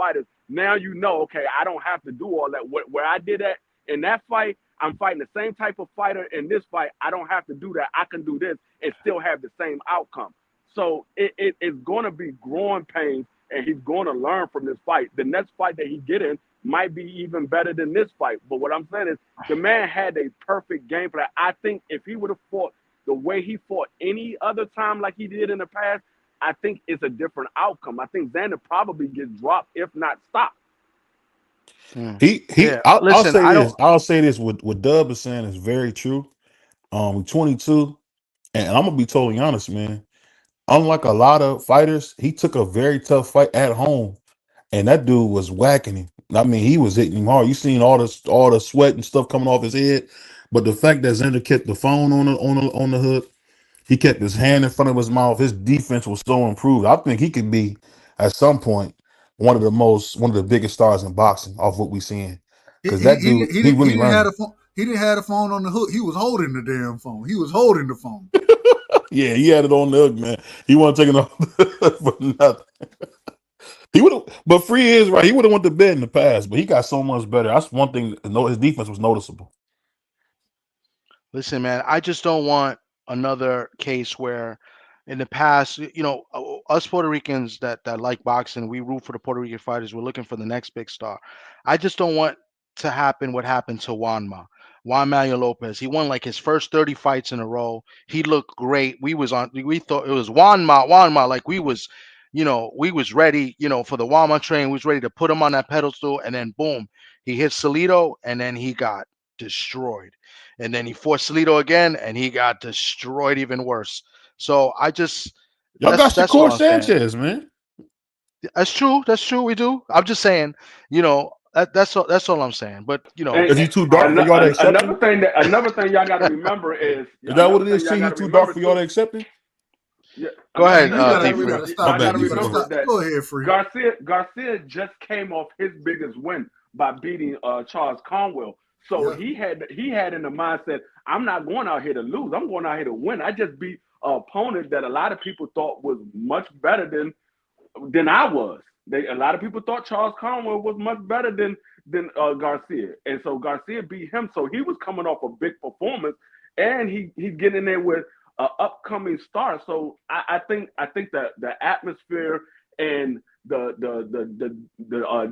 fighters. Now you know, okay, I don't have to do all that. Where I did that in that fight, I'm fighting the same type of fighter in this fight. I don't have to do that. I can do this and still have the same outcome. So it's going to be growing pains, and he's going to learn from this fight. The next fight that he get in might be even better than this fight. But what I'm saying is the man had a perfect game plan. I think if he would have fought the way he fought any other time like he did in the past, I think it's a different outcome. I think Xander probably gets dropped, if not stopped. I'll Listen, say I this. don't. I'll say this. What Dub is saying is very true. 22, and I'm gonna be totally honest, man. Unlike a lot of fighters, he took a very tough fight at home, and that dude was whacking him. I mean, he was hitting him hard. You seen all the sweat and stuff coming off his head, but the fact that Xander kept the phone on the hook, he kept his hand in front of his mouth. His defense was so improved. I think he could be at some point one of the biggest stars in boxing off what we seeing. Because that dude, he He really didn't have learning. the phone. He didn't have the phone on the hook. He was holding the damn phone. He was holding the phone. Yeah, he had it on the hook, man. He wasn't taking off for nothing. He would have, but Free is right. He would have went to bed in the past, but he got so much better. That's one thing. His defense was noticeable. Listen, man, I just don't want another case where in the past, us Puerto Ricans that like boxing, we root for the Puerto Rican fighters. We're looking for the next big star. I just don't want to happen what happened to Juan Manuel Lopez. He won like his first 30 fights in a row. He looked great. We thought it was Juanma, like we was ready, for the Juanma train. We was ready to put him on that pedestal, and then boom, he hit Salido, and then he got destroyed. And then he fought Salido again, and he got destroyed even worse. So Y'all got that's all Shakur I'm saying. Sanchez, man. That's true. That's true. We do. I'm just saying, that's all I'm saying. But And, Is he and too dark for y'all to accept him? another thing y'all got to remember is Is that what it is? See, he too dark for y'all to accept him? Yeah, Go ahead, You gotta, y'all we Free. gotta My stop. got bad, to We D-Free. gotta Go remember ahead. stop. that Go ahead, Free. Garcia just came off his biggest win by beating Charles Conwell. So Yeah. he had in the mindset, I'm not going out here to lose. I'm going out here to win. I just beat an opponent that a lot of people thought was much better than I was. A lot of people thought Charles Conwell was much better than Garcia, and so Garcia beat him. So he was coming off a big performance, and he's getting in there with an upcoming star. So I think that the atmosphere and the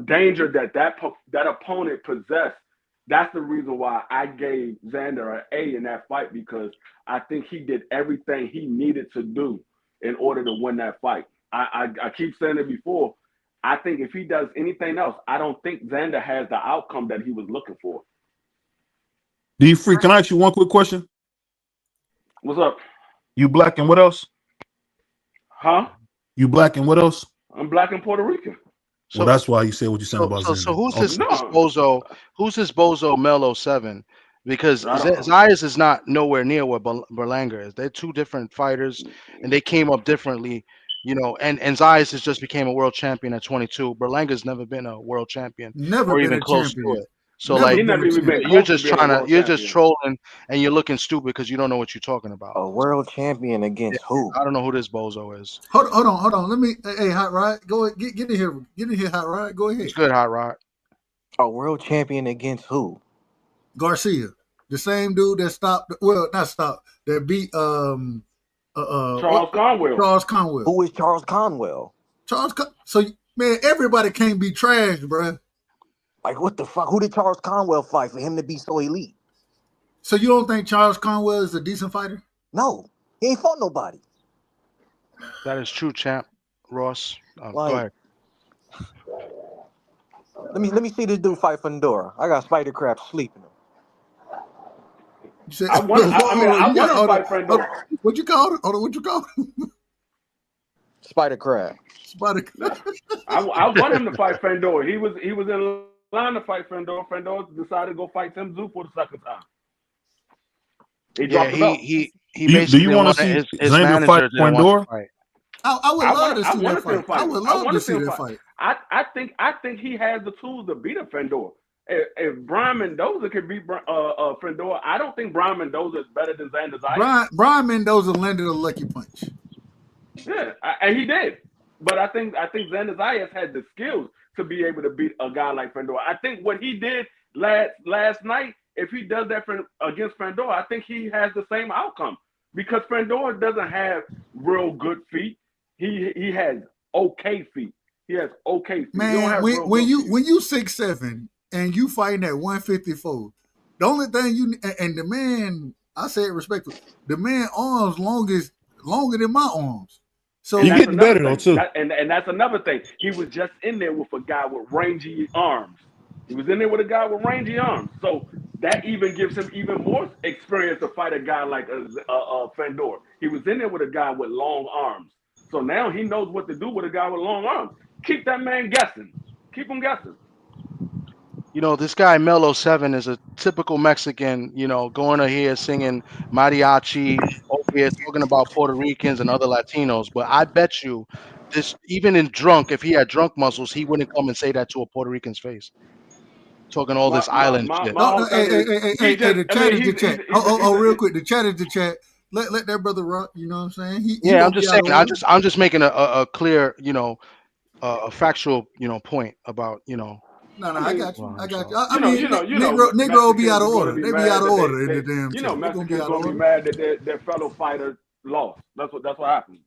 danger that opponent possessed. That's the reason why I gave Xander an A in that fight, because I think he did everything he needed to do in order to win that fight. I keep saying it before. I think if he does anything else, I don't think Xander has the outcome that he was looking for. D-Free, can I ask you one quick question? What's up? You black and what else? Huh? You black and what else? I'm black and Puerto Rican. Well, So that's why you said what you said about so Xander. who's Okay. this No, bozo? Who's this bozo Melo 7? Because I don't. Zayas is not nowhere near where Berlanga is. They're two different fighters, and they came up differently. And Zayas has just became a world champion at 22. Berlanga's never been a world champion Never or been even a close to champion. it. So Never like He been never a even been champion. you're close to just being a world you're just champion. trolling, and you're looking stupid because you don't know what you're talking about. A world champion Yeah, against who? I don't know who this bozo is. Hold on. Let me. Hey, Hot Rod, go ahead. Get in here. Get in here, Hot Rod. Go ahead. It's good, Hot Rod. A world champion against who? Garcia, the same dude that stopped. Well, not stopped. That beat Charles Conwell. Charles Conwell. Who is Charles Conwell? So man, everybody can't be trashed, bruh. Like what the fuck? Who did Charles Conwell fight for him to be so elite? So you don't think Charles Conwell is a decent fighter? No, he ain't fought nobody. That is true, champ. Ross, go Like, ahead. let me see this dude fight Fundora. I got Spider Crab sleeping him. You said, I want. I mean, I want to fight Fendo. What you call it? Hold on, what you call it? Spider Crab. Spider. I want him to fight Fendor. He was in line to fight Fendor. Fendor decided to go fight Tim Tszyu for the second time. He Yeah, dropped the belt. he Do basically you want to wanted see his Xander fight manager didn't want Fundora? to fight. I would love to see want that to see him fight. fight. I would I love want to to see see him that fight. fight. I think he has the tools to beat a Fendor. If Brian Mendoza could beat Fendor, I don't think Brian Mendoza is better than Xander Zayas. Brian Mendoza landed a lucky punch. Yeah, and he did. But I think Xander Zayas had the skills to be able to beat a guy like Fandor. I think what he did last night, if he does that against Fandor, I think he has the same outcome because Fandor doesn't have real good feet. He has okay feet. He has okay feet. Man, when you 6'7" and you fighting at 154, the only thing and the man, I say it respectfully, the man arms longer than my arms. So he getting better though too. And that's another thing. He was just in there with a guy with rangy arms. He was in there with a guy with rangy arms. So that even gives him even more experience to fight a guy like Fandor. He was in there with a guy with long arms. So now he knows what to do with a guy with long arms. Keep that man guessing. Keep him guessing. You know, this guy Melo 7 is a typical Mexican, you know, going to here singing mariachi, over here talking about Puerto Ricans and other Latinos. But I bet you this, even in drunk, if he had drunk muscles, he wouldn't come and say that to a Puerto Rican's face. Talking all this island shit. Hey, the chat is the chat. Real quick, the chat is the chat. Let that brother rock. You know what I'm saying? I'm just saying. I'm just making a clear, you know, a factual, you know, point about, you know. No, I got you. I mean, Negro will be out of order. They be out of order in the damn. You know, Mexicans gonna be mad that their fellow fighter lost. That's what happens.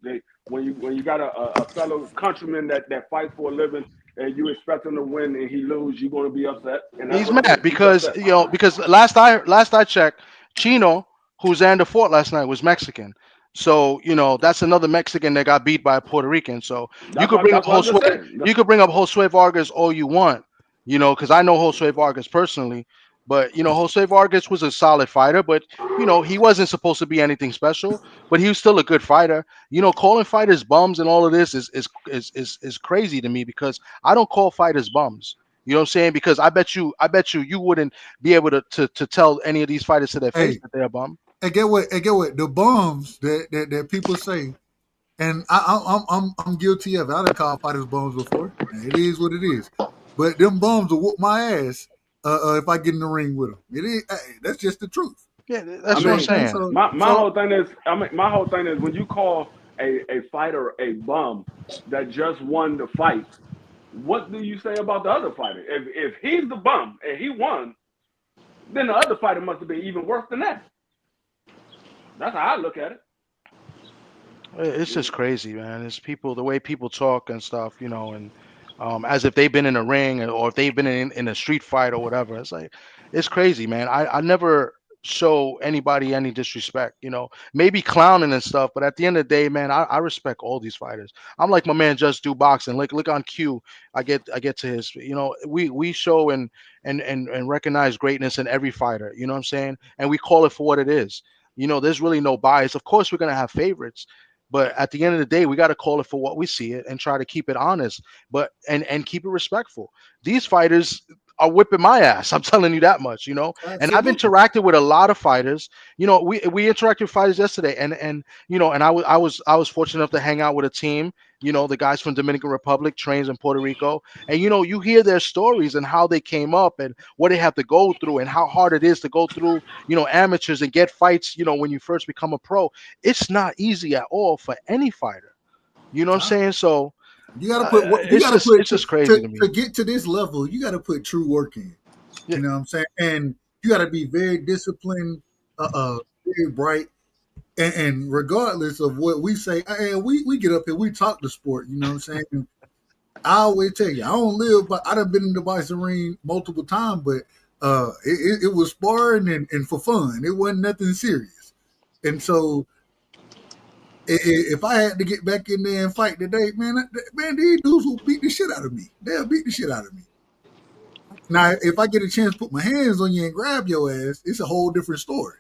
When you got a fellow countryman that fights for a living and you expect him to win and he lose, you're gonna be upset. And he's mad because because last I checked, Chino, who Xander fought last night, was Mexican. So, you know, that's another Mexican that got beat by a Puerto Rican. So you could bring up Josue Vargas all you want, you know, because I know Josue Vargas personally. But, you know, Josue Vargas was a solid fighter, but, you know, he wasn't supposed to be anything special, but he was still a good fighter. You know, calling fighters bums and all of this is crazy to me because I don't call fighters bums. You know what I'm saying? Because I bet you wouldn't be able to tell any of these fighters to their face that they're a bum. And get what? The bums that people say, and I'm guilty of it. I done called fighters bums before. It is what it is. But them bums will whoop my ass if I get in the ring with them. It is. That's just the truth. Yeah, that's what I'm saying. So, my whole thing is when you call a fighter a bum that just won the fight, what do you say about the other fighter? If he's the bum and he won, then the other fighter must have been even worse than that. That's how I look at it. It's just crazy, man. It's people, the way people talk and stuff, you know, and as if they've been in a ring or if they've been in a street fight or whatever. It's like, it's crazy, man. I never show anybody any disrespect, you know, maybe clowning and stuff, but at the end of the day, man, I respect all these fighters. I'm like my man Just Do Boxing. Look on Q. I get to his, you know, we show and recognize greatness in every fighter, you know what I'm saying? And we call it for what it is. You know, there's really no bias. Of course, we're going to have favorites, but at the end of the day, we got to call it for what we see it and try to keep it honest, but and keep it respectful. These fighters are whipping my ass. I'm telling you that much, you know. Absolutely. And I've interacted with a lot of fighters. You know, we interacted with fighters yesterday, and you know, and I was fortunate enough to hang out with a team. You know, the guys from Dominican Republic, trains in Puerto Rico, and you know, you hear their stories and how they came up and what they have to go through and how hard it is to go through, you know, amateurs and get fights. You know, when you first become a pro, it's not easy at all for any fighter. You know what I'm saying? So. You gotta put. It's just crazy to me. To get to this level, you gotta put true work in. Yeah. You know what I'm saying? And you gotta be very disciplined, very bright, and regardless of what we say, we get up here, we talk the sport. You know what I'm saying? I always tell you, I don't live, but I done been in the boxing ring multiple times, but it was sparring and for fun. It wasn't nothing serious, and so. If I had to get back in there and fight today, man, these dudes will beat the shit out of me. They'll beat the shit out of me. Now, if I get a chance to put my hands on you and grab your ass, it's a whole different story.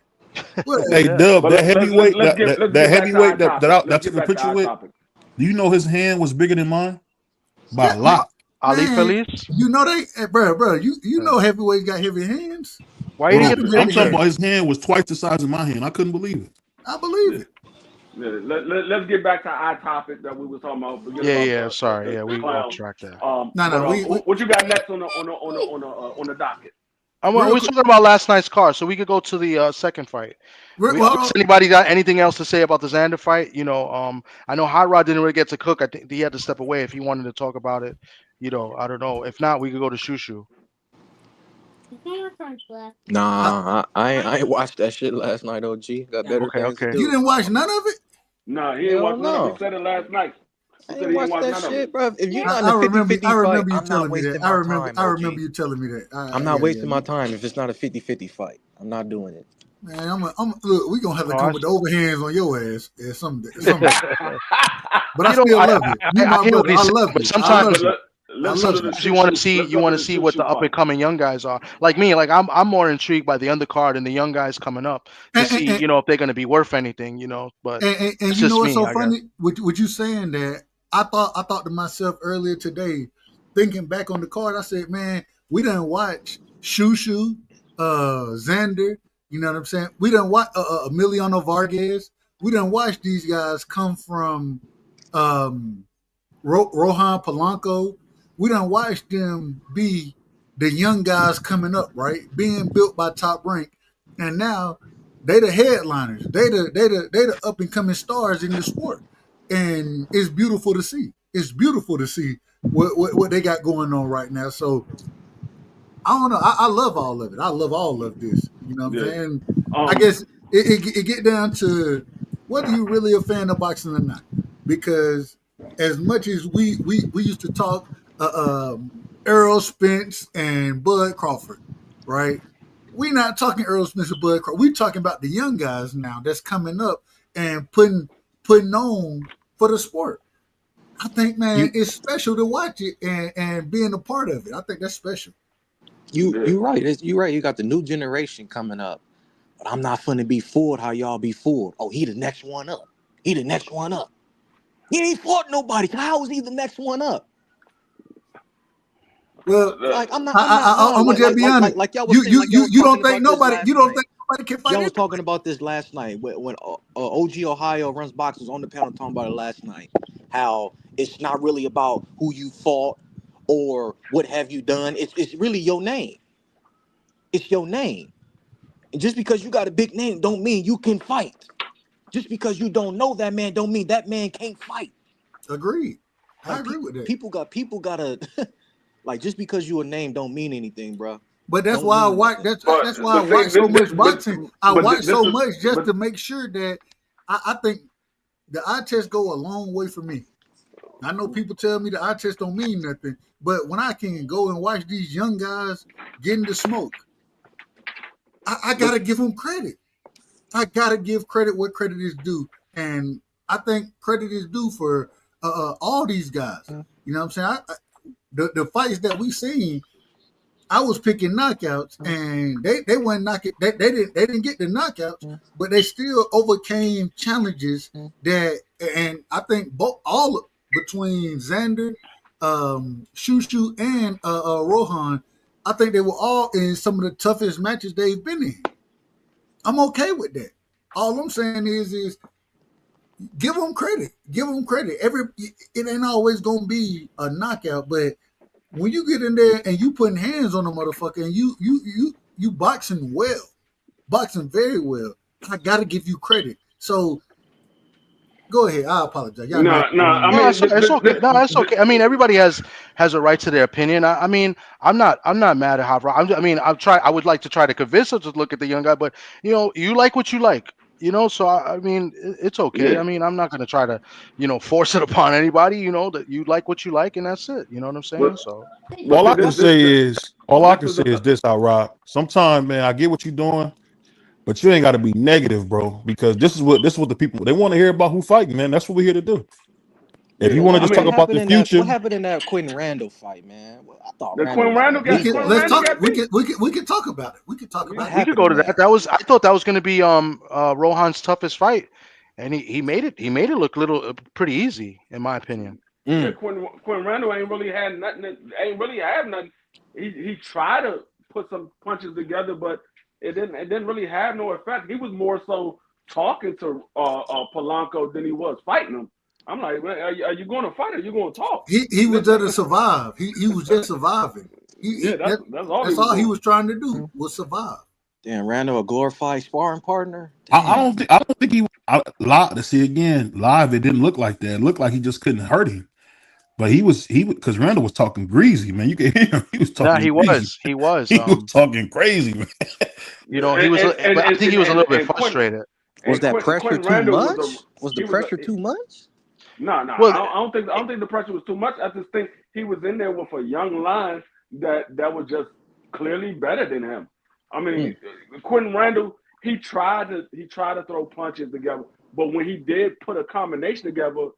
But, hey, Dub, that heavyweight, that heavyweight that I took a picture with, do you know his hand was bigger than mine? By a lot. Ali Feliz? You know bro, you know heavyweights got heavy hands. Why you I'm talking about his hand was twice the size of my hand. I couldn't believe it. I believe it. Yeah, let's get back to our topic that we were talking about. Sorry. We off track there. What you got next on the docket? We're talking about last night's card, so we could go to the second fight. Does anybody got anything else to say about the Xander fight? You know, I know Hot Rod didn't really get to cook. I think he had to step away if he wanted to talk about it. I don't know. If not, we could go to Shushu. Nah, I ain't watched that shit last night. OG got better things to Okay. You do. didn't watch none of it? No, he didn't Hell watch none of it. no. He said it last night. I He ain't said he watched didn't watch that none of it. shit, bro. If you're not in I a remember 50-50 I fight, remember you I'm not telling me that. wasting my time, I OG. remember you telling me that. I'm not wasting my time if it's not a 50-50 fight. I'm not doing it. Man, look, we're gonna have to Oh, come I with the overhands on your ass at some day. But I You know, still love you. You my I hear what brother. he's I saying, love but you. I sometimes, love But you. I let's love go to you. the you want to Shushu. see Let's go to the what the Shushu up fight. and coming young guys are. Like me, like I'm more intrigued by the undercard and the young guys coming up to see, And, if they're going to be worth anything, But and that's you know just what's me, so I guess. funny? With you saying that, I thought to myself earlier today, thinking back on the card, I said, man, we done watch Shushu, Xander, you know what I'm saying? We done watch Emiliano Vargas. We done watch these guys come from Rohan Polanco. We done watch them be the young guys coming up, right? Being built by Top Rank. And now they the headliners. They the up and coming stars in the sport. And it's beautiful to see. It's beautiful to see what they got going on right now. So I don't know. I love all of it. I love all of this. You know what I'm Yeah. saying? I guess it get down to whether you really a fan of boxing or not. Because as much as we used to talk Errol Spence and Bud Crawford, right? We're not talking Errol Spence and Bud Crawford. We're talking about the young guys now that's coming up and putting on for the sport. I think, man, You it's special to watch it and being a part of it. I think that's special. Yeah. You right. You right. You got the new generation coming up. But I'm not finna be fooled how y'all be fooled. Oh, he the next one up. He the next one up. He ain't fought nobody. How is he the next one up? Well, Like I'm not I'm gonna just be honest. like y'all was saying, like y'all was You don't talking think about this nobody last you don't night. think nobody can fight Y'all was it? talking about this last night when OG Ohio runs boxes on the panel talking about it last night. How it's not really about who you fought or what have you done. It's really your name. It's your name. And just because you got a big name don't mean you can fight. Just because you don't know that man don't mean that man can't fight. Agreed. I Like agree with that. people gotta like just because you a name don't mean anything, bro. But that's Don't why I mean watch. nothing. That's why I But see, watch so much boxing. I watch this so is much just but to make sure that I think the eye test go a long way for me. I know people tell me the eye test don't mean nothing, but when I can go and watch these young guys getting the smoke, I but gotta give them credit. I gotta give credit what credit is due, and I think credit is due for all these guys. You know what I'm saying? The fights that we seen, I was picking knockouts, and they weren't knocking. They didn't get the knockouts, but they still overcame challenges that. And I think both all between Xander, Shushu, and Rohan, I think they were all in some of the toughest matches they've been in. I'm okay with that. All I'm saying is give them credit. Give them credit. It ain't always gonna be a knockout, but when you get in there and you putting hands on a motherfucker and you boxing well, boxing very well, I gotta give you credit. So go ahead. I apologize. Y'all know I no. keep going I on. No, mean, it's okay. No, it's okay. I mean, everybody has a right to their opinion. I mean, I'm not mad at Hava. I mean, I would like to try to convince her to look at the young guy, but you like what you like. So I mean, it's okay. yeah. I mean, I'm not gonna try to, force it upon anybody. That you like what you like, and that's it. You know what I'm saying? But So but see, all I this can is say is this, I rock. Sometimes, man, I get what you're doing, but you ain't got to be negative, bro. Because this is what the people they want to hear about who fighting, man. That's what we're here to do. If yeah. you want to I just mean, talk about the What future, happened in that Quentin Randall fight, man? Well, I thought the Randall Quinn was gonna Randall We beat got can Quinn that let's Randall man. talk. got beat. We can talk about it. We can talk What about it. we could happened go in to that. that? I thought that was gonna be Rohan's toughest fight, and he made it. He made it look pretty easy, in my opinion. Yeah, Mm. Quinn Randall ain't really had nothing. Ain't really have nothing. He tried to put some punches together, but it didn't really have no effect. He was more so talking to Polanco than he was fighting him. I'm like, man, are you going to fight or are you going to talk? He was there to survive. He was just surviving. Yeah, that's all he That's was all he doing. was trying to do was survive. Damn, Randall a glorified sparring partner? I Damn. don't think he live to see again live. It didn't look like that. It looked like he just couldn't hurt him. But he was because Randall was talking greasy, man. You could hear him. He was Nah, talking greasy. he was. He was talking crazy, man. You know, he was, but I think he was a little bit frustrated. Was that pressure Quentin too Randall much? Was the he was pressure too much? No, Well, I don't think the pressure was too much. I just think he was in there with a young line that was just clearly better than him. I mean, Quentin Randall, he tried to throw punches together, but when he did put a combination together,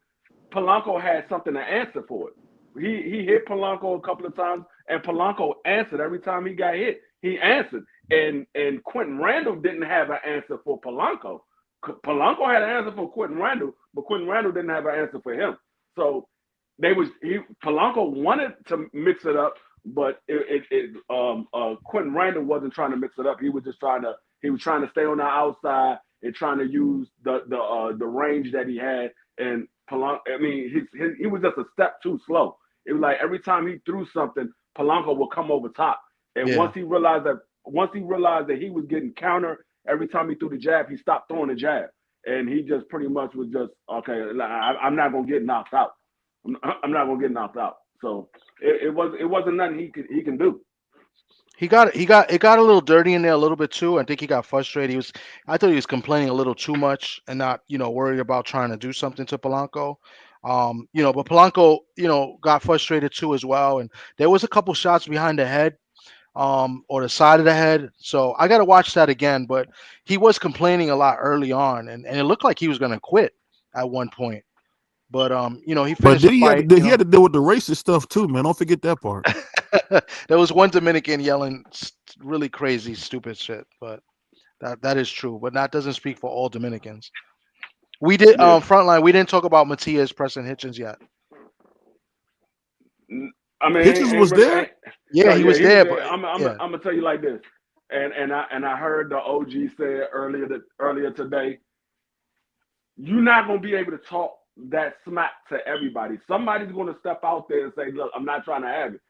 Polanco had something to answer for it. He hit Polanco a couple of times, and Polanco answered every time he got hit. He answered, and Quentin Randall didn't have an answer for Polanco. Polanco had an answer for Quentin Randall, but Quentin Randall didn't have an answer for him. So Polanco wanted to mix it up, but Quentin Randall wasn't trying to mix it up. He was trying to stay on the outside and trying to use the range that he had. And Polanco, I mean, he was just a step too slow. It was like every time he threw something, Polanco would come over top. And once he realized that he was getting counter every time he threw the jab, he stopped throwing the jab. And he just pretty much was just, okay, I'm not gonna get knocked out. I'm not gonna get knocked out. So it wasn't nothing he can do. It got a little dirty in there a little bit too. I think he got frustrated. I thought he was complaining a little too much and not, worried about trying to do something to Polanco. But Polanco, got frustrated too as well. And there was a couple shots behind the head, or the side of the head. So I got to watch that again. But he was complaining a lot early on, and it looked like he was going to quit at one point. But he finished. But the fight, he had to deal with the racist stuff too, man. Don't forget that part. There was one Dominican yelling really crazy, stupid shit. But that is true. But that doesn't speak for all Dominicans. We did frontline. We didn't talk about Matias pressing Hitchens yet. I mean, Hitchens was there. Yeah, he was there. But I'm gonna tell you like this, and I heard the OG say it earlier today. You're not gonna be able to talk that smack to everybody. Somebody's gonna step out there and say, "Look, I'm not trying to have it."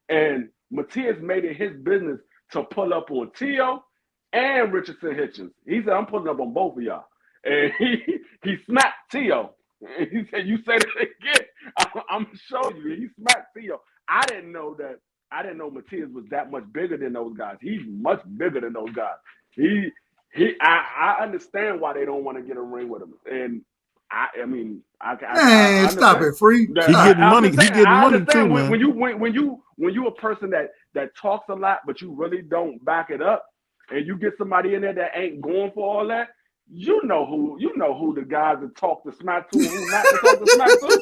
And Matias made it his business to pull up on Tio and Richardson Hitchens. He said, "I'm pulling up on both of y'all," and he smacked Tio. And he said, "You say that again, I'm gonna show you." He smacked Tio. I didn't know Matias was that much bigger than those guys. He's much bigger than those guys. I understand why they don't want to get a ring with him. And I stop it, Free. He getting money. He getting money too, man. When you a person that talks a lot, but you really don't back it up, and you get somebody in there that ain't going for all that, you know who the guys that talk to smack to, who not to talk to smack to.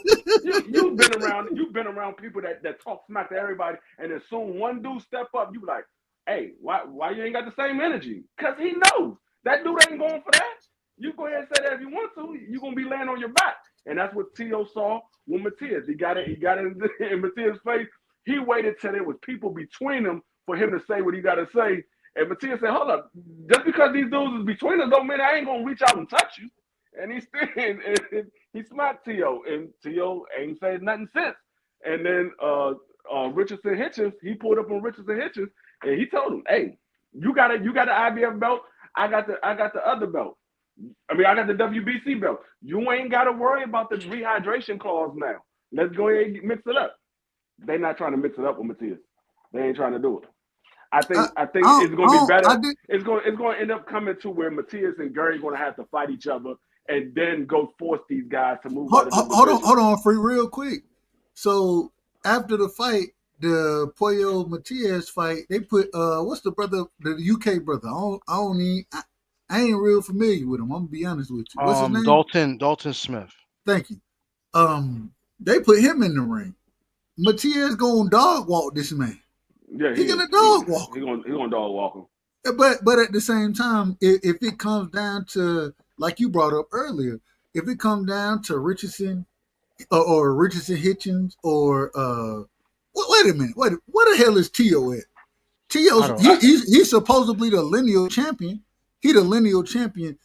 You've been around people that talk smack to everybody, and as soon one dude step up, you be like, "Hey, why you ain't got the same energy?" Because he knows that dude ain't going for that. You go ahead and say that if you want to, you're gonna be laying on your back. And that's what Tio saw with Matias. He got it in Matias' face. He waited till there was people between them for him to say what he gotta say. And Matias said, "Hold up, just because these dudes is between us don't mean I ain't gonna reach out and touch you." And he smacked Tio, and Tio ain't said nothing since. And then Richardson Hitchens, he pulled up on Richardson Hitchens, and he told him, "Hey, you got the IBF belt. I got the other belt. I got the WBC belt. You ain't got to worry about the rehydration clause now. Let's go ahead and mix it up." They're not trying to mix it up with Matias. They ain't trying to do it. I think it's going to be better. It's going to end up coming to where Matias and Gary are going to have to fight each other and then go force these guys to move. Hold on, Free, real quick. So after the fight, the Pollo Matias fight, they put what's the brother, the UK brother? I ain't real familiar with him. I'm gonna be honest with you. What's his name? Dalton Smith. Thank you. They put him in the ring. Matias gonna dog walk this man. Yeah, he gonna dog walk. He gonna dog walk him. But at the same time, if it comes down to, like you brought up earlier, if it comes down to Richardson or Richardson Hitchens or wait a minute, what the hell is Tio at? He's supposedly the lineal champion. He the lineal champion.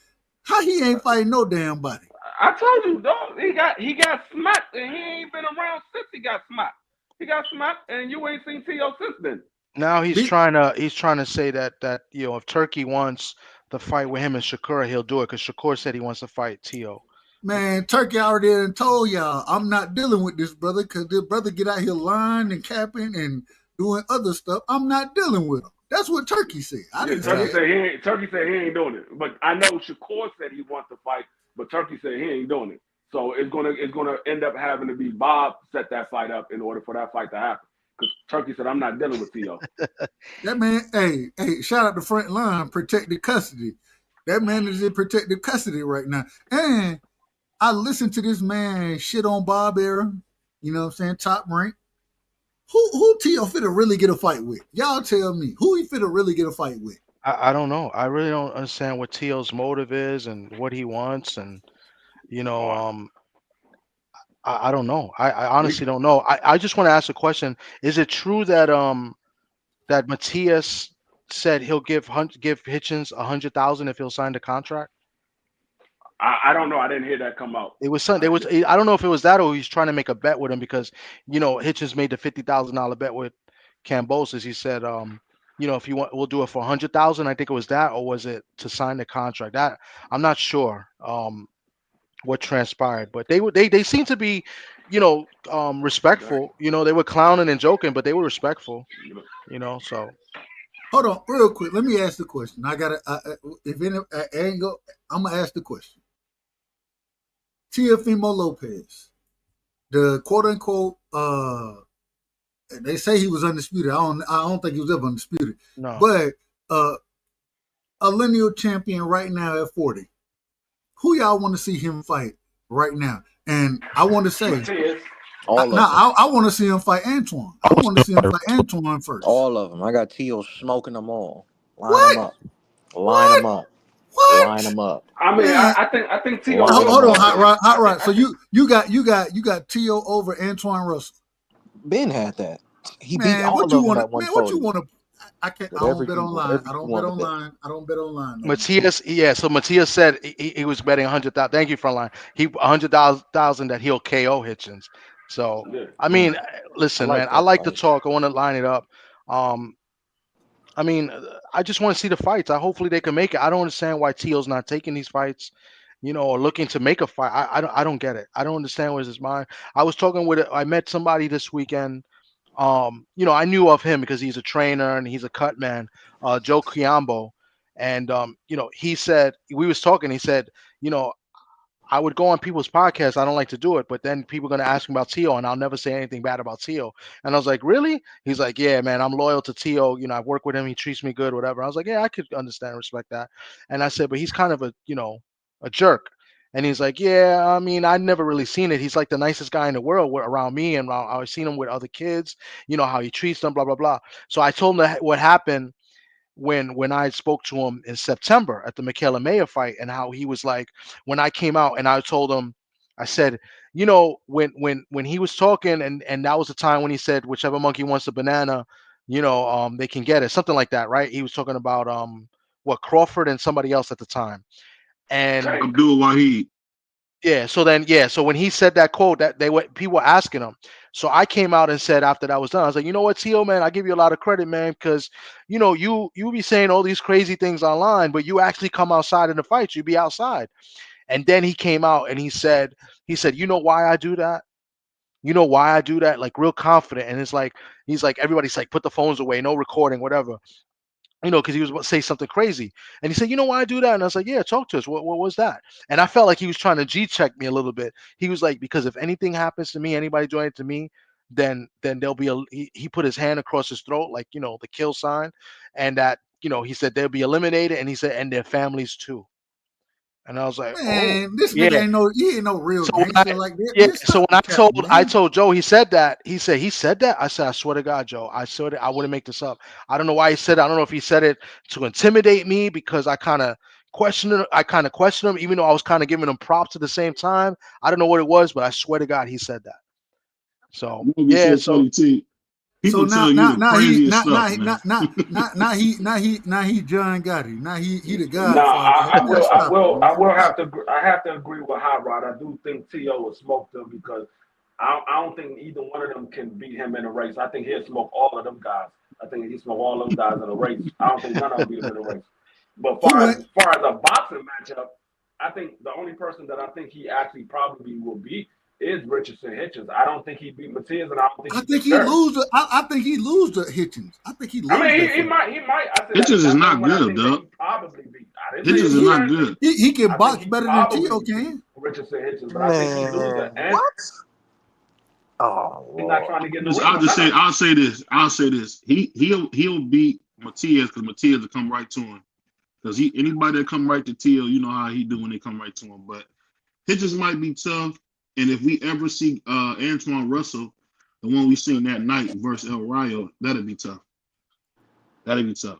How he ain't fighting no damn body? I told you, dog. He got smacked, and he ain't been around since he got smacked. He got smacked, and you ain't seen Tio since then. Now he's trying to say that if Turkey wants the fight with him and Shakur, he'll do it because Shakur said he wants to fight Tio. Man, Turkey already done told y'all, I'm not dealing with this brother because this brother get out here lying and capping and doing other stuff. I'm not dealing with him. That's what Turkey said. I Yeah, didn't say Yeah. that. Turkey said he ain't doing it. But I know Shakur said he wants to fight, but Turkey said he ain't doing it. So it's gonna end up having to be Bob set that fight up in order for that fight to happen. Because Turkey said I'm not dealing with T.O. That man, hey, shout out to Front Line, protected custody. That man is in protected custody right now. And I listened to this man shit on Bob Arum, you know what I'm saying, top rank. Who T.O. finna really get a fight with? Y'all tell me. Who he finna really get a fight with? I don't know. I really don't understand what Teal's motive is and what he wants, and you know, I don't know. I honestly don't know. I just want to ask a question. Is it true that that Matias said he'll give Hitchens 100,000 if he'll sign the contract? I don't know. I didn't hear that come out. It was something. It was. I don't know if it was that or he's trying to make a bet with him because Hitchens made the $50,000 bet with Kambosos. He said, if you want, we'll do it for 100,000. I think it was that, or was it to sign the contract? That I'm not sure. What transpired, but they seem to be, respectful. They were clowning and joking, but they were respectful. So. Hold on, real quick. Let me ask the question. I gotta. If any angle, I'm gonna ask the question. Teofimo Lopez, the quote unquote, they say he was undisputed. I don't think he was ever undisputed. No. But a lineal champion right now at 40. Who y'all want to see him fight right now? And I want to say, I want to see him fight Antoine. I want to see him fight Antoine first. All of them. I got T.O. smoking them all. What? Line them up. Line them up. What? Line them up. I mean, Man. I think T.O. Hold on, Hot Rod. So you got T.O. over Antoine Russell. Ben had that. He beat Man, all of them at 140. Man, what you want to? I can't. I don't bet online. I don't bet online. No. Matias, yeah. So Matias said he was betting 100,000. Thank you, Frontline. He 100,000 that he'll KO Hitchens. So I mean, listen, man. I like to talk. I want to line it up. I mean, I just want to see the fights. Hopefully they can make it. I don't understand why Teal's not taking these fights, or looking to make a fight. I don't get it. I don't understand where's his mind. I met somebody this weekend. I knew of him because he's a trainer and he's a cut man, Joe Chiambo. And, he said, we was talking, he said, I would go on people's podcasts. I don't like to do it, but then people are going to ask me about Tio and I'll never say anything bad about Tio. And I was like, really? He's like, yeah, man, I'm loyal to Tio. I've worked with him. He treats me good, whatever. I was like, yeah, I could understand and respect that. And I said, but he's kind of a jerk. And he's like, yeah, I mean, I've never really seen it. He's like the nicest guy in the world around me. And I've seen him with other kids, how he treats them, blah, blah, blah. So I told him what happened when I spoke to him in September at the Michaela Mayer fight, and how he was like, when I came out and I told him, I said, when he was talking and that was the time when he said, whichever monkey wants a banana, they can get it, something like that, right? He was talking about Crawford and somebody else at the time. And Abdul Wahid. Yeah. So when he said that quote, people were asking him. So I came out and said after that was done, I was like, you know what, Tio, man, I give you a lot of credit, man, because you be saying all these crazy things online, but you actually come outside in the fights, you be outside. And then he came out and he said, you know why I do that? You know why I do that? Like real confident. And it's like, he's like, everybody's like, put the phones away, no recording, whatever. Because he was about to say something crazy. And he said, you know why I do that? And I was like, yeah, talk to us. What was that? And I felt like he was trying to G-check me a little bit. He was like, because if anything happens to me, anybody joining to me, then there'll be he put his hand across his throat, like, the kill sign. And that, he said they'll be eliminated. And he said, and their families too. And I was like, man, this nigga ain't no real gangster like that. Yeah. So when I told Joe, he said that. He said that. I said, I swear to God, Joe, I saw it. I wouldn't make this up. I don't know why he said it. I don't know if he said it to intimidate me because I kind of questioned him, even though I was kind of giving him props at the same time. I don't know what it was, but I swear to God, he said that. So yeah. So. People tell you the craziest stuff, man. Now he John Gotti. Now he the guy. No, I will have to agree with Hot Rod. I do think T.O. will smoke them because I don't think either one of them can beat him in a race. I think he'll smoke all of them guys. I think he smoke all of them guys in a race. I don't think none of them beat him in a race. But far as a boxing matchup, I think the only person that I think he actually probably will beat is Richardson Hitchens. I don't think he beat Matias, and I don't think I he think beat he Curry. lose. I think he lose to Hitchens. I think he I lose mean, that he fight. might. He might. I said Hitchens is that's the not one I good, think that dog. he probably beat. I didn't Hitchens say is he not can. good. He can I think box he better than T.O. probably beat can. Richardson Hitchens, but I think he loses. Man, And what? Oh he's not Lord. trying to get in the ring I'll or just say, nothing. I'll say this. He'll beat Matias because Matias will come right to him. Because anybody that come right to T.O., you know how he do when they come right to him. But Hitchens might be tough. And if we ever see Antoine Russell, the one we seen that night versus El Rayo, that'll be tough. That'll be tough.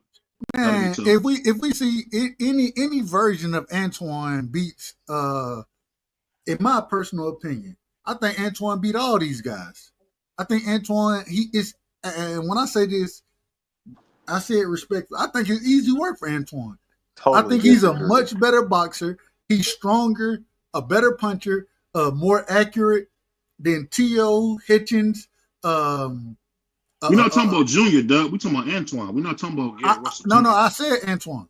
That'll be Man, tough. if we see any version of Antoine beats, in my personal opinion, I think Antoine beat all these guys. I think Antoine he is, and when I say this, I say it respectfully. I think it's easy work for Antoine. I Totally think he's a disagree. much better boxer. He's stronger, a better puncher, more accurate than T.O. Hitchens. We're not talking about Junior, Doug. We're talking about Antoine. We're not talking about Garrett Russell no, Jr. I said Antoine.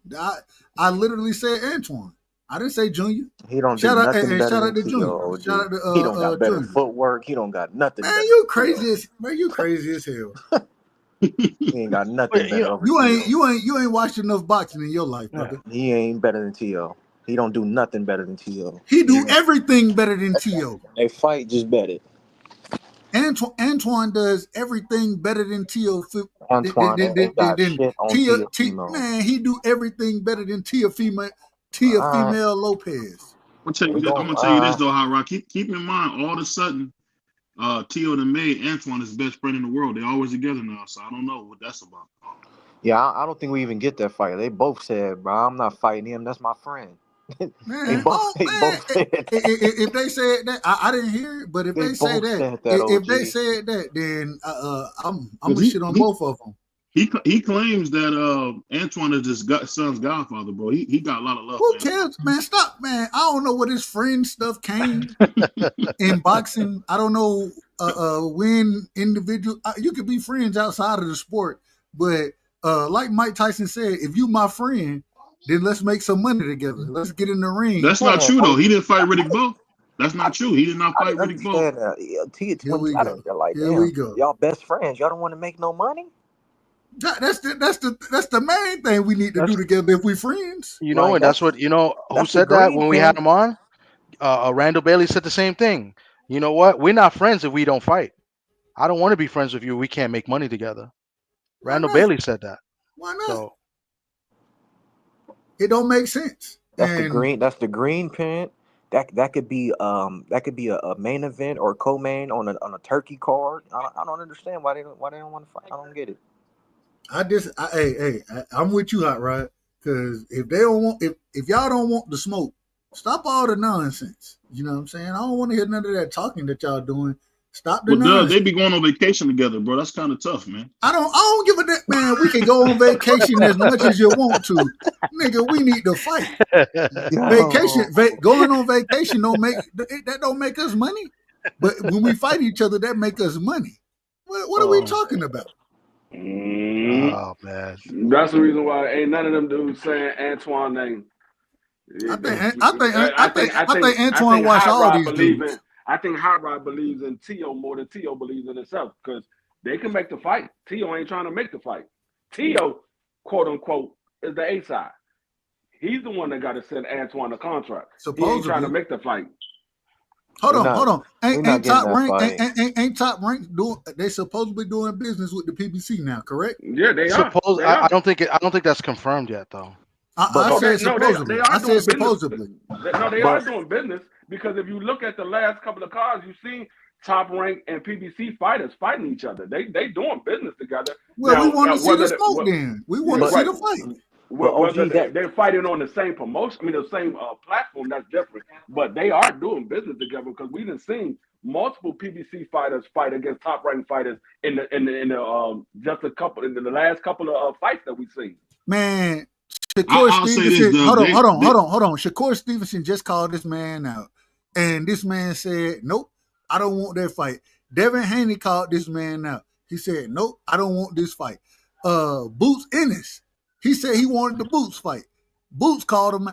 I literally said Antoine. I didn't say Junior. He don't Shout do out nothing and better shout than out to Junior. T.O. OG. Shout out to He don't got better Junior. footwork. He don't got nothing Man, better you than T.O. crazy as man, you crazy as hell. He ain't got nothing Wait, better over You ain't watched enough boxing in your life, brother. He ain't better than T.O. He don't do nothing better than T.O. He do everything better than T.O. They fight just better. Antoine does everything better than T.O. Antoine ain't got shit on T.O. Man, he do everything better than Tia Female Lopez. I'm gonna tell you this though, Hot Rock. Keep in mind, all of a sudden, T.O. and May, Antoine is best friend in the world. They're always together now, so I don't know what that's about. Yeah, I don't think we even get that fight. They both said, "Bro, I'm not fighting him. That's my friend." Man, they both said that. If they said that, I didn't hear it. But if they say that, if they said that, then I'm gonna shit on both of them. He claims that Antoine is his son's godfather, bro. He got a lot of love. Who cares, man? Stop, man. I don't know what his friend stuff came in boxing. I don't know when individual you could be friends outside of the sport, but like Mike Tyson said, if you my friend, then let's make some money together. Let's get in the ring. That's not true though. He didn't fight Riddick Bowe. That's not true. He did not fight Riddick Bowe. Here we go. Y'all best friends. Y'all don't want to make no money. That's the main thing we need to do together if we friends. You know, and that's what who said that when we had him on? Randall Bailey said the same thing. You know what? We're not friends if we don't fight. I don't want to be friends with you. We can't make money together. Randall Bailey said that. Why not? So it don't make sense. That's the green pin. That could be a main event or co-main on a turkey card. I don't understand why they don't want to fight. I don't get it. I'm with you, Hot Rod. Because if y'all don't want the smoke, stop all the nonsense. You know what I'm saying? I don't want to hear none of that talking that y'all doing. Stop the nonsense. They be going on vacation together, bro. That's kind of tough, man. I don't give a damn, man. We can go on vacation as much as you want to, nigga. We need to fight. Going on vacation don't make us money. But when we fight each other, that make us money. What are we talking about? Oh man, that's the reason why ain't none of them dudes saying Antoine name. I think Antoine watched all these dudes. I think Hot Rod believes in T.O. more than T.O. believes in himself because they can make the fight. T.O. ain't trying to make the fight. T.O., quote unquote, is the A side. He's the one that got to send Antoine the contract. Supposedly. He ain't trying to make the fight. Hold on. Ain't Top Rank doing? They supposed to be doing business with the PBC now, correct? Yeah, they are. I don't think that's confirmed yet, though. I said supposedly. I said supposedly. No, they are doing business because if you look at the last couple of cards, you've seen Top Rank and PBC fighters fighting each other. They doing business together. Well, we want to see the smoke then. We want to see the fight. They're fighting on the same promotion, the same platform. That's different. But they are doing business together because we done seen multiple PBC fighters fight against Top Rank fighters in the last couple of fights that we've seen. Man, Shakur Stevenson. Hold on. Shakur Stevenson just called this man out, and this man said, "Nope, I don't want that fight." Devin Haney called this man out. He said, "Nope, I don't want this fight." Boots Ennis. He said he wanted the Boots fight. Boots called him.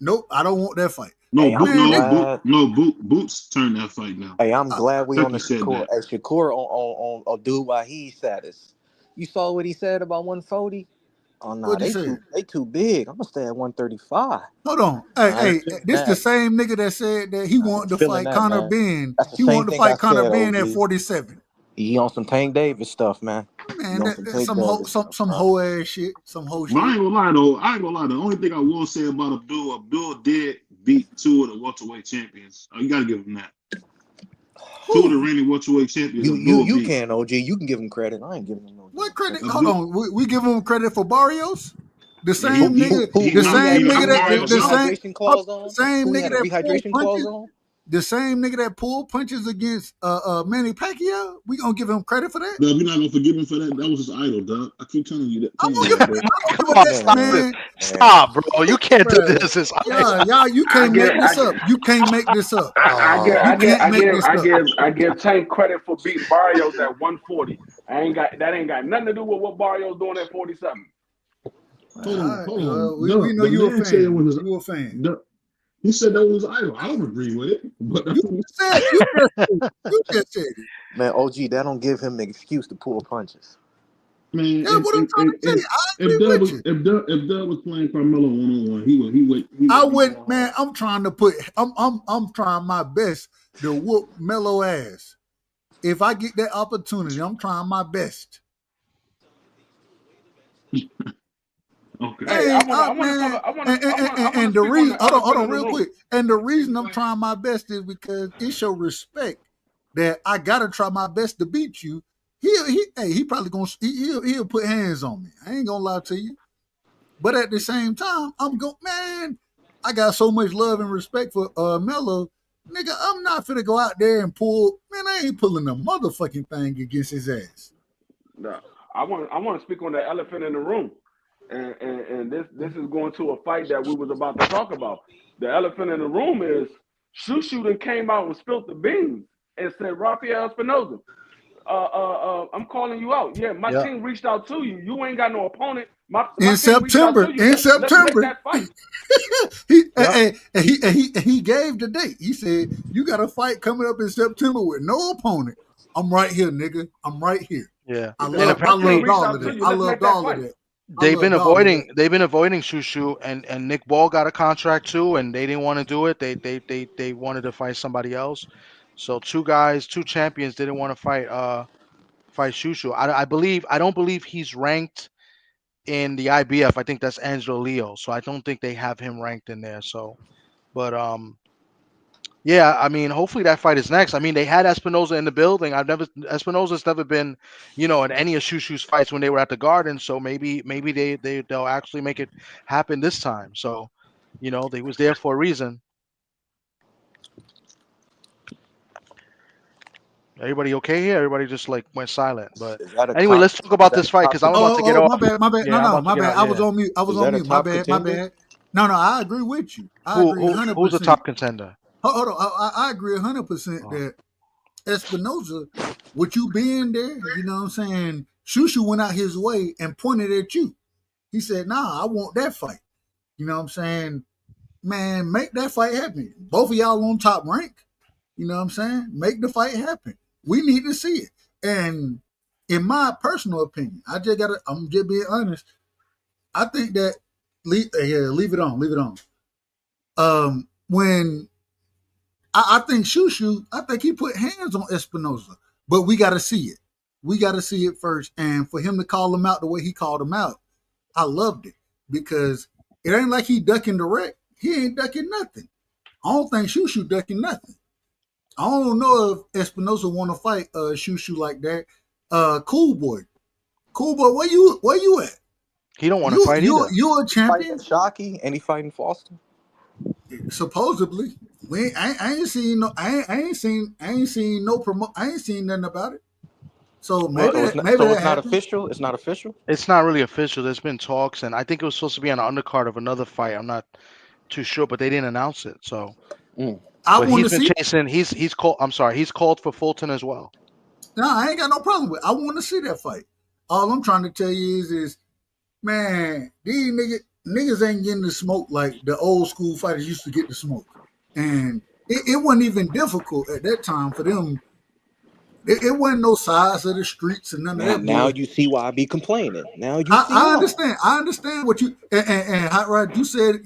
Nope, I don't want that fight. No, Hey, I'm Man, glad. Boots turned that fight down. Hey, I'm glad we on Turkey the said Shakur. that. Hey, Shakur on dude while he's status. You saw what he said about 140? Oh nah, what'd you say? they too big. I'm gonna stay at 135. Hold on. I ain't Hey, feeling this the that. same nigga that said that he I wanted ain't to feeling fight that, Conor man. Benn. That's the He same wanted to thing I fight Conor said, Benn at OG. 47. He on some Tank Davis stuff, man. He Man, on some that's Tank some Davis stuff, some man. hoe ass shit. Some hoe But I shit. ain't gonna lie though. The only thing I will say about Abdul did beat two of the welterweight champions. You gotta give him that. Two of the Who? reigning welterweight champions. You Abdul beat. can, OG. You can give him credit. I ain't giving him no What damn credit? credit. Hold Abdul, on. We give him credit for Barrios? The yeah, same nigga, he knocked Who he had the Barrios out. rehydration clause the on? same Who he nigga had a that pulled rehydration clause punches, on? the same nigga that pulled punches against Manny Pacquiao. We gonna give him credit for that? Dub, you're not gonna forgive him for that. That was his idol, Dub. I keep telling you that. I'm Telling gonna you give that, him. bro. I'm gonna Come give him on, that, stop Man, this. man. man. Stop, bro. You can't do Bruh, this. It's y'all, you I can't make get, I this up. get, You can't make this up. oh, You can't make this up. I give Tank credit for beating Barrios at 140. That ain't got nothing to do with what Barrios doing at 47. Hold on, All right, hold on. we Dub, know the you a man said it fan. was his. You a fan. Dub, he said that was his idol. I don't agree with it, but that's You what he said you just said it. You just said it. Man, OG, that don't give him an excuse to pull punches. man. That's what I'm trying to tell you. I If agree Dub with was you. if Dub was playing Carmelo 1-on-1, he I would be would, going man. hard. I'm trying to put. I'm trying my best to whoop Mellow ass. If I get that opportunity, I'm trying my best. Okay. Hey, Man, I want to talk. man, and to the speak on reason, the hold elephant on, in the real room. quick. And the reason I'm trying my best is because it show respect that I gotta try my best to beat you. He probably gonna he'll put hands on me. I ain't gonna lie to you. But at the same time, man, I got so much love and respect for Melo. Nigga, I'm not finna go out there and pull. Man, I ain't pulling a motherfucking thing against his ass. No, I want to speak on the elephant in the room, and this is going to a fight that we was about to talk about. The elephant in the room is Shushu then came out and spilled the beans and said, Rafael Espinoza, I'm calling you out. Yeah, my yeah. team reached out to you. You ain't got no opponent. My In team reached out to September, you. Let's make that fight. Yep. he gave the date. He said, "You got a fight coming up in September with no opponent. I'm right here, nigga. I'm right here. Yeah. He said, And my I team apparently loved reached all of out to that. you. I Let's make loved that all of fight. that. I loved all of that. they've been avoiding Shushu and Nick Ball got a contract too, and they didn't want to do it. They wanted to fight somebody else. So two champions didn't want to fight Shushu. I don't believe he's ranked in the IBF. I think that's Angelo Leo. So I don't think they have him ranked in there. So but yeah, I mean, hopefully that fight is next. I mean, they had Espinoza in the building. Espinoza's never been, in any of Shushu's fights when they were at the Garden. So maybe they'll actually make it happen this time. So, they was there for a reason. Everybody okay here? Everybody just like went silent. But Is that a anyway, top? let's talk Is about that this a fight top because I'm about to contender? get Oh, off. my bad. Yeah, I'm No, about to my get bad. out. I was Yeah. on mute. Is that a My top bad. My contender? bad. No, I agree with you. I agree Who's the 100%. top contender? Hold on. I agree 100% Oh, that Espinoza, with you being there, you know what I'm saying? Shushu went out his way and pointed at you. He said, "Nah, I want that fight." You know what I'm saying? Man, make that fight happen. Both of y'all on top rank. You know what I'm saying? Make the fight happen. We need to see it. And in my personal opinion, I'm just being honest. I think that leave it on. When I think Shushu, I think he put hands on Espinoza, but we got to see it. We got to see it first. And for him to call him out the way he called him out, I loved it because it ain't like he ducking direct. He ain't ducking nothing. I don't think Shushu ducking nothing. I don't know if Espinoza want to fight Shushu like that. Cool boy, where you at? he don't want to fight either. You a Fighting champion Shockey and he fighting Foster. supposedly. I ain't seen no. I ain't seen no promo. I ain't seen nothing about it. So Well, maybe So that it's not happened. official. It's not official. it's not really official. There's been talks, and I think it was supposed to be on an undercard of another fight. I'm not too sure, but they didn't announce it. So, Mm. I but want he's to been see. chasing. He's called. I'm sorry. He's called for Fulton as well. No, I ain't got no problem with it. I want to see that fight. All I'm trying to tell you is man, these niggas, niggas ain't getting the smoke like the old school fighters used to get the smoke. And it wasn't even difficult at that time for them. It wasn't no size of the streets and none of that Now bullshit. you see why I be complaining. Now you see I why. understand. I understand what you and Hot Rod. You said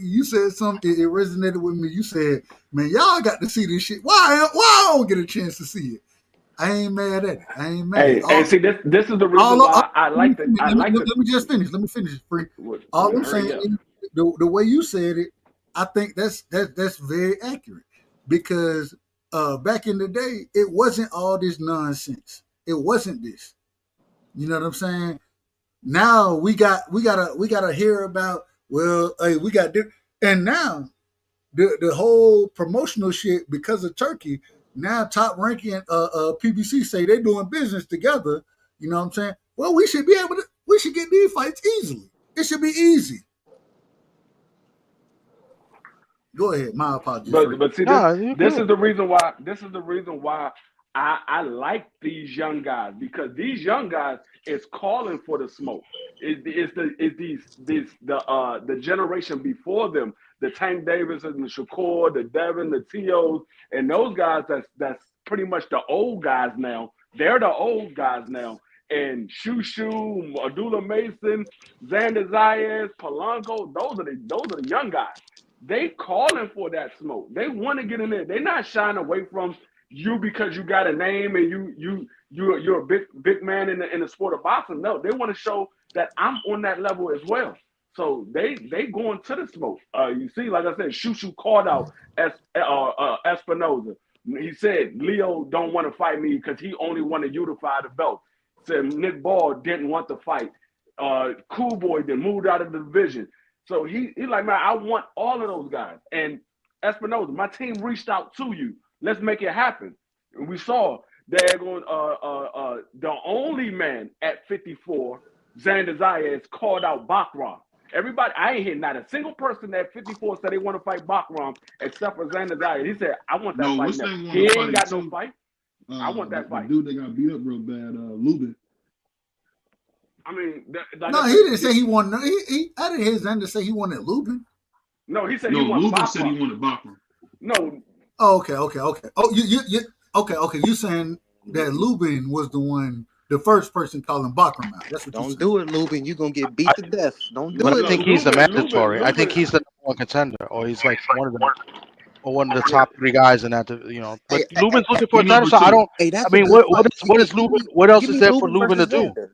something. It resonated with me. You said, "Man, y'all got to see this shit. Why I don't get a chance to see it? I ain't mad at it. I ain't mad. Hey, see, this is the reason why I like the let me just finish. Let me finish. Free. All I'm saying hurry up. is the way you said it. I think that's very accurate because back in the day, it wasn't all this nonsense. It wasn't this. You know what I'm saying? Now we gotta hear about, well, hey, we got this, and now the whole promotional shit because of Turkey. Now Top Ranking PBC say they're doing business together. You know what I'm saying? Well, we should get these fights easily. It should be easy. Go ahead. My apologies. But see, Nah, you this good. is the reason why I like these young guys, because these young guys is calling for the smoke. It's the generation before them, the Tank Davis and the Shakur, the Devin, the T.O.s, and those guys that's pretty much the old guys now. They're the old guys now. And Shushu, Abdullah Mason, Xander Zayas, Polanco, those are the young guys. They calling for that smoke. They want to get in there. They're not shying away from you because you got a name and you're a big man in the sport of boxing. No, they want to show that I'm on that level as well. So they going to the smoke. You see, like I said, Shushu called out Espinoza. He said Leo don't want to fight me because he only want to unify the belt. Said Nick Ball didn't want to fight. Cool Boy then moved out of the division. So he like, man, I want all of those guys. And Espinoza, my team reached out to you. Let's make it happen. And we saw they're going the only man at 54, Xander Zayas, called out Bakram. Everybody, I ain't hear not a single person at 54 said they want to fight Bakram except for Xander Zayas. He said, I want that No, fight what's now. that one He ain't fight got no too? fight. I want that The fight. dude that got beat up real bad, Lubin. I mean, like No, I he said, didn't say he wanted. I didn't hear Xander say he wanted Lubin. No, he said No, he wanted Lubin said he Bakram. wanted Bakram. No, Oh, okay. Oh, you okay. You saying that Lubin was the first person calling Bakram out? That's what you Don't saying. do it, Lubin. You're gonna get beat to death. Don't But do I it, no, think Lubin. he's the Lubin, mandatory. I think Lubin. he's the number one contender, or he's like one of the top three guys in that. But Hey, Lubin's looking for He a title number shot. I two. don't. hey, I that's a mean, good what fight. is Lubin? What else Give is me there for Lubin Lubin to versus do? Xander.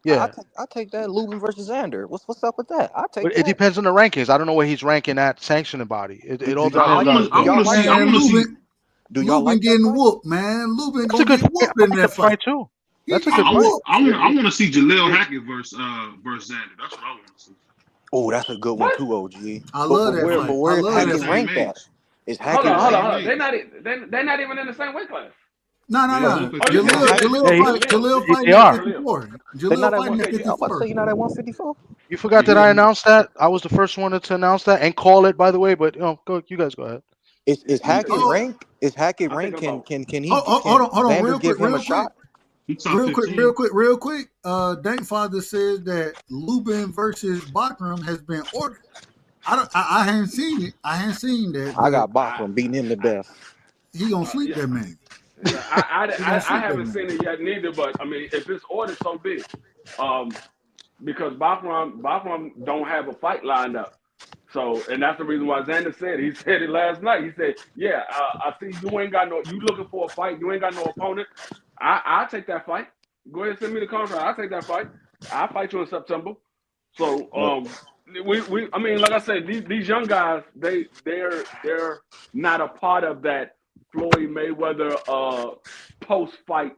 Yeah, I take that Lubin versus Xander. What's up with that? I take but it that. depends on the rankings. I don't know where he's ranking at sanctioning body. It all Do y'all I depends like on. want that? Do to y'all like see. I that? Man, want to see. Do y'all Lubin like that getting fight? whooped, man. Lubin That's a gonna good get fight. whooped I in like that that fight. fight too. He That's a get good I fight. whooped. want to see Jaleel Hackett versus Xander. That's what I want to see. Oh, that's a good one What? too, OG. I love that But fight. I where is love They the that Hackett fight. same ranked at? age. Is They Hold Hackett on, the hold on, ranked? same hold on. They're age. not even in the same weight class. No. They both at Oh, you said 54. Hackett? Yeah, Oh, Jaleel they fighting at are. 54. They're Jaleel not at fighting one. at Okay, I'm about to 54. say you're not at 154. You forgot that Yeah. I announced that. I was the first one to announce that and call it, by the way. But go. You guys go ahead. Is Yeah. Hackett Oh, ranked? Is Hackett I'm thinking ranked? about. hold on, Xander give him a shot? He top 15. real quick. Dankfather says that Lubin versus Bakram has been ordered. I haven't seen it. I haven't seen that, I but got I, Bachram beating him to death. he gonna sleep yeah, that man. yeah. He gonna I sleep that haven't man. seen it yet neither. But I mean, if it's ordered, so be it. Because Bakram don't have a fight lined up. So, and that's the reason why Xander said, he said it last night. He said, yeah, I see you ain't got you looking for a fight. You ain't got no opponent. I'll take that fight. Go ahead and send me the contract. I'll take that fight. I'll fight you in September. So, Well, I mean, like I said, these young guys, they're not a part of that Floyd Mayweather post fight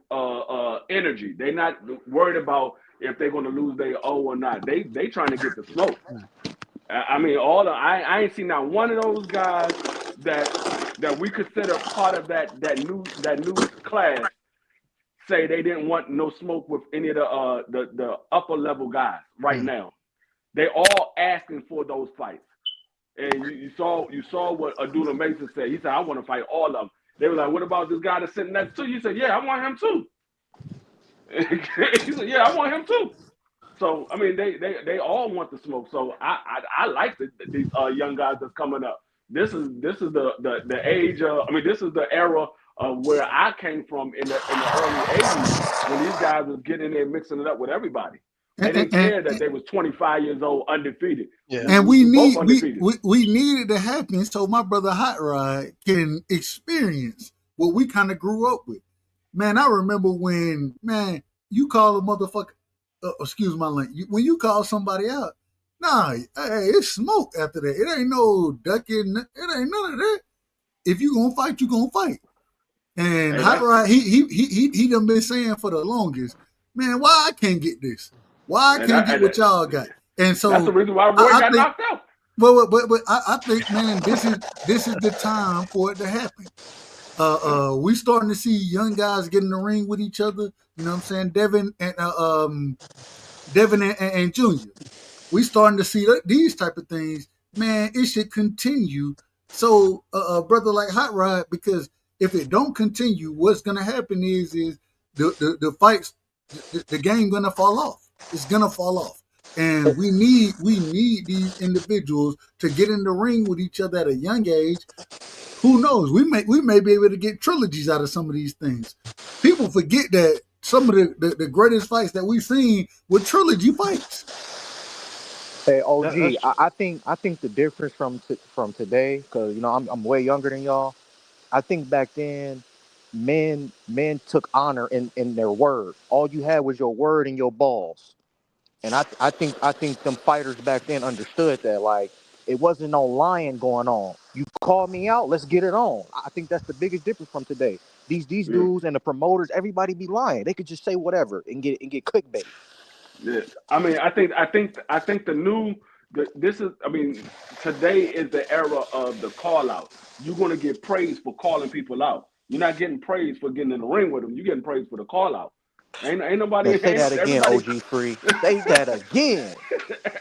energy. They're not worried about if they're going to lose their O or not. They trying to get the smoke. I mean, I ain't seen not one of those guys that we consider part of that new class say they didn't want no smoke with any of the upper level guys right now. They all asking for those fights. And you saw what Abdullah Mason said. He said, I want to fight all of them. They were like, what about this guy that's sitting next to you? He said, yeah, I want him too. He said, yeah, I want him too. So I mean, they all want the smoke. So I like these young guys that's coming up. This is the age. I mean, this is the era of where I came from in the early '80s when these guys was getting in there mixing it up with everybody. They didn't care that they was 25 years old, undefeated. Yeah. And We we both need undefeated. we need it to happen so my brother Hot Rod can experience what we kind of grew up with. Man, I remember when you call a motherfucker. Excuse my language. When you call somebody out, nah, hey, it's smoke after that. It ain't no ducking. It ain't none of that. If you gonna fight, you gonna fight. And Hey, Hot that's Rod, he done been saying for the longest, man, why I can't get this? Why I and can't that, get what y'all got? And that's the so reason why Roy I got think, knocked out. but I think, man, this is the time for it to happen. We starting to see young guys get in the ring with each other. You know what I'm saying? Devin and Junior. We starting to see these type of things. Man, it should continue. So, brother, like Hot Rod, because if it don't continue, what's gonna happen is the fights, the game gonna fall off. It's gonna fall off. And we need these individuals to get in the ring with each other at a young age. Who knows? We may be able to get trilogies out of some of these things. People forget that some of the greatest fights that we've seen were trilogy fights. Hey, OG, That's I think the difference from today, because I'm way younger than y'all. I think back then, men took honor in their word. All you had was your word and your balls. And I think them fighters back then understood that, like, it wasn't no lying going on. You call me out, let's get it on. I think that's the biggest difference from today. These Yeah, dudes and the promoters, everybody be lying. They could just say whatever and get clickbait. yeah. I mean, I think this is. I mean, today is the era of the call out. You're gonna get praised for calling people out. You're not getting praised for getting in the ring with them. You're getting praised for the call out. Ain't nobody. Man, say Ain't that again, everybody. OG Free. Say that again.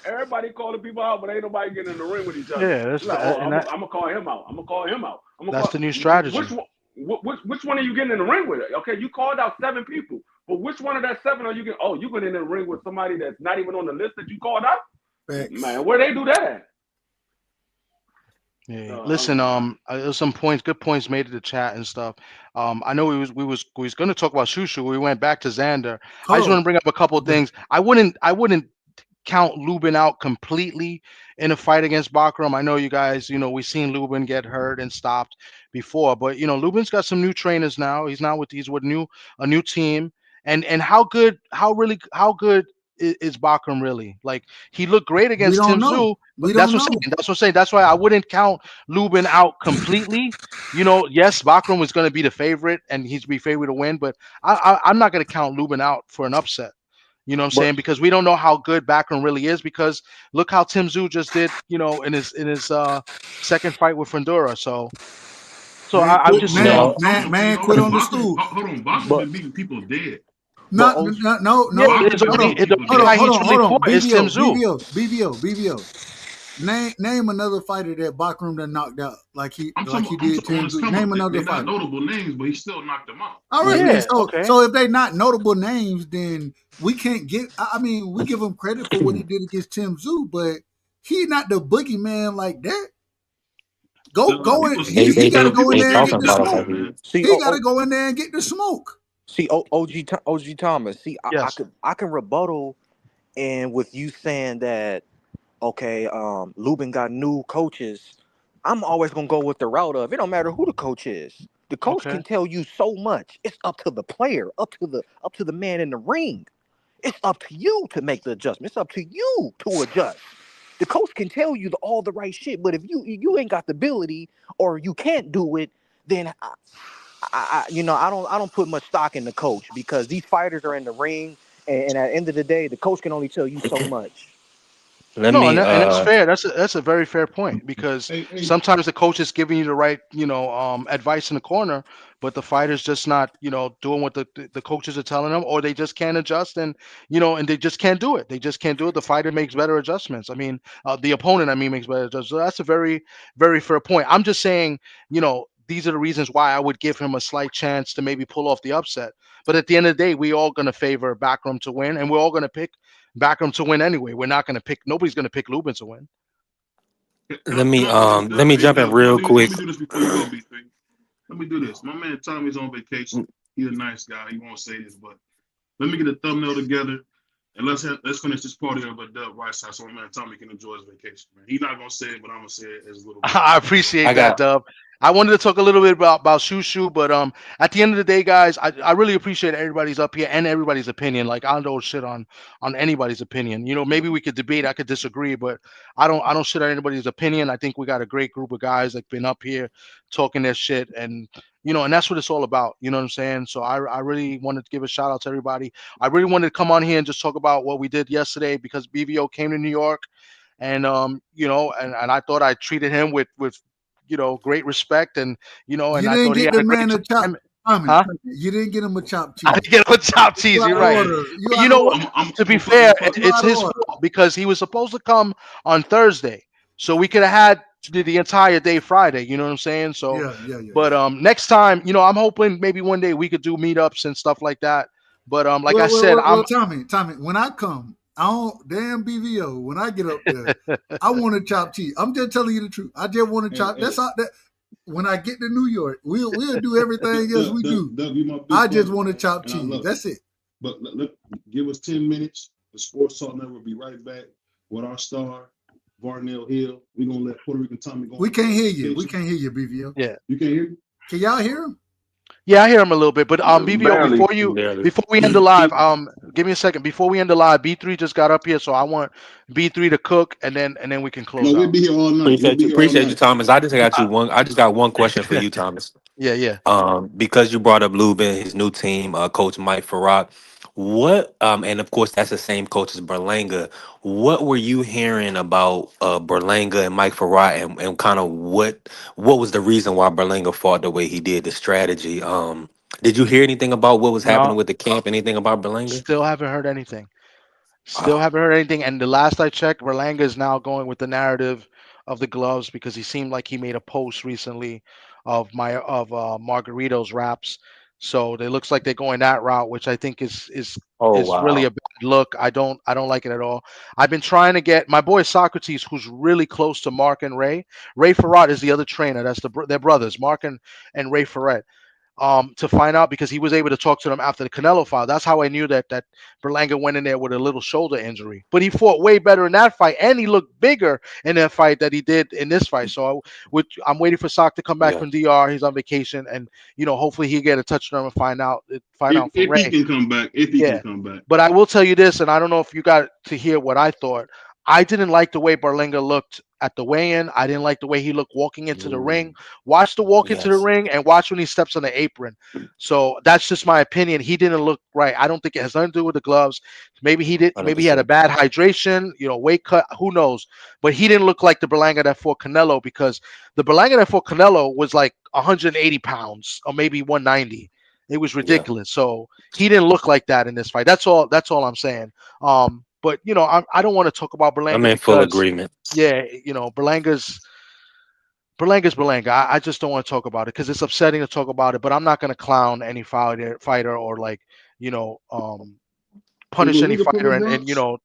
Everybody calling people out, but ain't nobody getting in the ring with each other. yeah. You're like, oh, And I'm gonna call him out. I'm gonna call him out. I'm gonna that's call the new which strategy. one. Which one are you getting in the ring with? Okay, you called out 7 people, but which one of that 7 are you getting? Oh, you getting in the ring with somebody that's not even on the list that you called out? Facts. Man, where they do that at? Yeah. Listen, there's some good points made in the chat and stuff. I know we was going to talk about Shushu. We went back to Xander. I Hold just want on. to bring up a couple of things. I wouldn't count Lubin out completely in a fight against Bakram. I know you guys, we've seen Lubin get hurt and stopped before, but Lubin's got some new trainers now. He's with a new team. And how good is Bakram really? Like, he looked great We against don't Tim know. Tszyu, but We don't know. That's what I'm saying. That's why I wouldn't count Lubin out completely. Yes, Bakram was going to be the favorite, and he's be favorite to win, but I'm not going to count Lubin out for an upset. You know what I'm But saying? Because we don't know how good Bakram really is. Because look how Tim Tszyu just did, in his second fight with Fundora. So Man, I'm quit, just Hold man, saying, on, hold man, on, see, man, hold quit on. on the Boston, stool. hold on. Boston but been beating people dead. but Not, OG, yeah, no. Boston it's been Hold only on, beating the people only hold dead. on, guy hold he's on, really hold on. fought is Tim Tszyu. BBO. Name another fighter that Bakram done knocked out like he did On Tim his Tszyu. come up. Name another They're not fighter. notable names, but he still knocked them out. All right, yeah. then. Yeah, So, okay. so if they not notable names, then we can't give. I mean, we give him credit for what he did against Tim Tszyu, but he not the boogeyman like that. Go in. People They He they got to they go in they people there and say get talking he's the about that him smoke. like guy, he. man. See, He got to go in there and get the smoke. see, OG Thomas. See, Yes. I can rebuttal, and with you saying that, okay, Lubin got new coaches. I'm always gonna go with the route of, it don't matter who the coach is. The coach Okay. can tell you so much. It's up to the player, up to the man in the ring. It's up to you to make the adjustment. It's up to you to adjust. The coach can tell you all the right shit, but if you ain't got the ability or you can't do it, then I don't put much stock in the coach, because these fighters are in the ring, and at the end of the day, the coach can only tell you so much. Let No, me and that's fair. That's a very fair point, because Hey, sometimes the coach is giving you the right, advice in the corner, but the fighter's just not, doing what the coaches are telling them, or they just can't adjust, and they just can't do it. They just can't do it. The fighter makes better adjustments. I mean, the opponent, makes better adjustments. So that's a very, very fair point. I'm just saying, these are the reasons why I would give him a slight chance to maybe pull off the upset. But at the end of the day, we all going to favor Bakram to win, and we're all going to pick back him to win anyway. We're not going to pick. Nobody's going to pick Lubin to win. Can I Let me jump in real quick. Let me do this before you go, B3. Let me do this. My man Tommy's on vacation. He's a nice guy. He won't say this, but let me get a thumbnail together and let's finish this party of a Dub Rice House so my man Tommy can enjoy his vacation. Man. He's not gonna say it, but I'm gonna say it as a little bit. I appreciate that, Dub. I wanted to talk a little bit about Shushu, but at the end of the day, guys, I really appreciate everybody's up here and everybody's opinion. Like, I don't shit on anybody's opinion. You know, maybe we could debate, I could disagree, but I don't shit on anybody's opinion. I think we got a great group of guys that been up here talking their shit, and you know, and that's what it's all about. You know what I'm saying? So I really wanted to give a shout out to everybody. I really wanted to come on here and just talk about what we did yesterday because BVO came to New York, and you know, and I thought I treated him with you know, great respect, and you know, and you I didn't thought he get had the a great man a chop. time. Huh? You didn't get him a chopped cheese. I didn't get him a chopped cheese. You're right. But you know what? To be fair, it's his fault because he was supposed to come on Thursday, so we could have had the entire day Friday. You know what I'm saying? So, but next time, you know, I'm hoping maybe one day we could do meetups and stuff like that. But like I said, Tommy, when I come, I don't damn BVO. When I get up there, I want to chop cheese. I'm just telling you the truth. I just want to chop. That's all that. When I get to New York, we'll do everything else we do. I just want to chop cheese. That's it. But look, give us 10 minutes. The Sports Talk Network will be right back with our star, Varnell Hill. We're gonna let Puerto Rican Tommy go. We can't hear you. We can't hear you, BVO. Yeah. You can't hear me? Can y'all hear him? Yeah, I hear him a little bit, but BVO, before we end the live, give me a second. Before we end the live, B3 just got up here, so I want B3 to cook, and then we can close. No, we'll be here all night. Appreciate you, Thomas. I just got one question for you, Thomas. Yeah. Because you brought up Lubin, his new team, Coach Mike Farrat. What and of course that's the same coach as Berlanga. What were you hearing about Berlanga and Mike Farrat, and kind of what was the reason why Berlanga fought the way he did, the strategy? Did you hear anything about what was happening with the camp? Anything about Berlanga? Still haven't heard anything. And the last I checked, Berlanga is now going with the narrative of the gloves because he seemed like he made a post recently of Margarito's raps. So it looks like they're going that route, which I think is really a bad look. I don't like it at all. I've been trying to get my boy Socrates, who's really close to Mark and Ray. Ray Farrat is the other trainer. That's their brothers, Mark and Ray Farrat. To find out because he was able to talk to them after the Canelo fight. That's how I knew that Berlanga went in there with a little shoulder injury. But he fought way better in that fight, and he looked bigger in that fight than he did in this fight. So I'm waiting for Sock to come back from DR. He's on vacation, and you know, hopefully he get a touch on him and find out from Ray. If he can come back. Can come back. But I will tell you this, and I don't know if you got to hear what I thought. I didn't like the way Berlanga looked at the weigh-in. I didn't like the way he looked walking into the ring. Watch the walk into the ring and watch when he steps on the apron. So that's just my opinion. He didn't look right. I don't think it has nothing to do with the gloves. Maybe he did. 100%. Maybe he had a bad hydration, you know, weight cut. Who knows? But he didn't look like the Berlanga that fought Canelo because the Berlanga that fought Canelo was like 180 pounds or maybe 190. It was ridiculous. So he didn't look like that in this fight. That's all I'm saying. But you know, I don't want to talk about Berlanga. I'm in full agreement. Yeah, you know, Berlanga's Berlanga. I just don't want to talk about it because it's upsetting to talk about it. But I'm not going to clown any fighter or like, you know, punish any fighter and you know,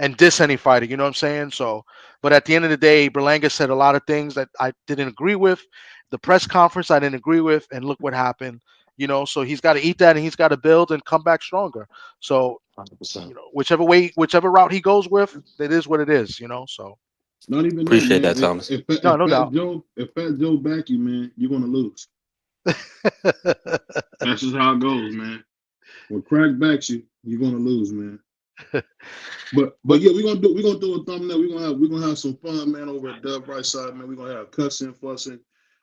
and diss any fighter. You know what I'm saying? So, but at the end of the day, Berlanga said a lot of things that I didn't agree with. The press conference I didn't agree with, and look what happened. You know, so he's got to eat that and he's got to build and come back stronger. So, 100%. You know, whichever route he goes with, it is what it is, you know. So not even appreciate that, Thomas. No doubt. If Fat Joe back you, man, you're gonna lose. That's just how it goes, man. When Crack backs you, you're gonna lose, man. But yeah, we're gonna do a thumbnail. We're gonna have some fun, man, over at Dub Right Side, man. We're gonna have cussing, fussing,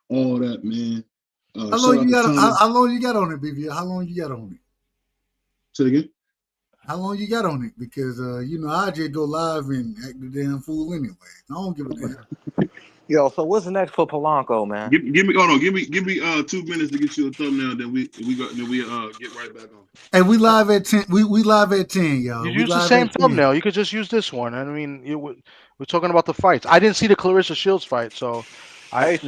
all that, man. How long you got on it, BB? How long you got on it? Say it again. How long you got on it? Because you know, I just go live and act the damn fool anyway. I don't give a damn. Yo, so what's next for Polanco, man? Give me 2 minutes to get you a thumbnail, then we get right back on. And we live at 10. We live at 10, y'all. You use the same thumbnail. You could just use this one. I mean, we're talking about the fights. I didn't see the Clarissa Shields fight, so man,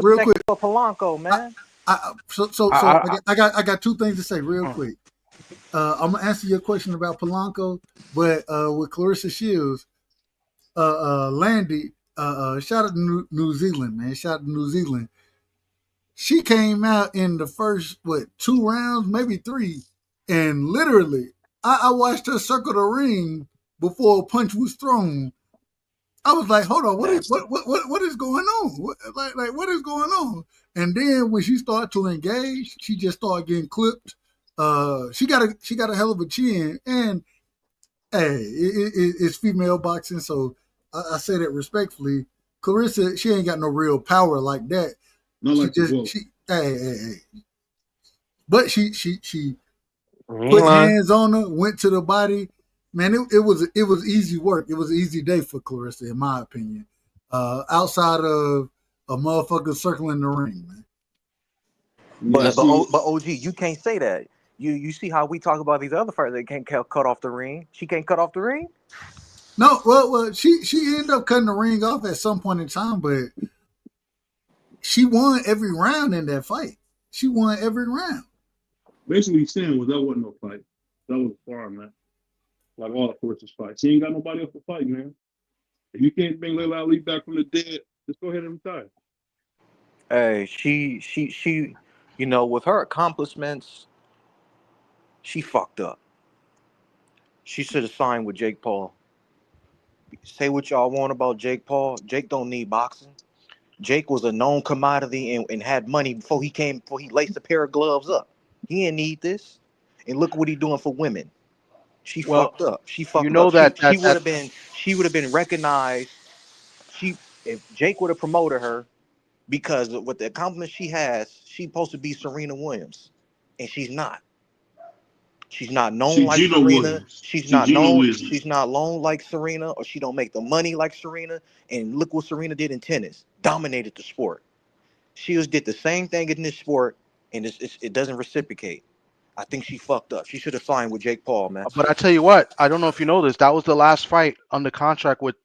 real quick for Polanco, man. I got 2 things to say real quick. I'm gonna answer your question about Polanco, but with Clarissa Shields, Landy, shout out to New Zealand, man. Shout out to New Zealand. She came out in the first 2 rounds, maybe 3, and literally, I watched her circle the ring before a punch was thrown. I was like, hold on, what is Nasty. what is going on? Like what is going on? And then when she started to engage, she just started getting clipped. She got a hell of a chin, and hey, it's female boxing, so I say that respectfully. Clarissa, she ain't got no real power like that. Not She like the just book. hey. But she You ain't put lying. hands on her, went to the body. Man, it was easy work. It was an easy day for Clarissa, in my opinion. Outside of a motherfucker circling the ring, man. Yeah, But see, OG, you can't say that. You see how we talk about these other fighters that can't cut off the ring. She can't cut off the ring. No, well, she ended up cutting the ring off at some point in time, but she won every round in that fight. She won every round. basically saying was that wasn't no fight. That was a farm, man. Like all the forces fight. She ain't got nobody else to fight, man. If you can't bring Layla Ali back from the dead, just go ahead and retire. Hey, she, with her accomplishments, she fucked up. She should have signed with Jake Paul. Say what y'all want about Jake Paul. Jake don't need boxing. Jake was a known commodity and had money before he laced a pair of gloves up. He didn't need this. And look what he doing for women. She Well, fucked up. She you fucked know up. She that she that would that have been recognized. If Jake would have promoted her because with the accomplishments she has, she's supposed to be Serena Williams, and she's not. She's not known She like Gino Serena. Williams. She Gino She's Williams. not known like Serena, or she don't make the money like Serena. And look what Serena did in tennis. Dominated the sport. She did the same thing in this sport, and it doesn't reciprocate. I think she fucked up. She should have signed with Jake Paul, man. But I tell you what, I don't know if you know this. That was the last fight under contract with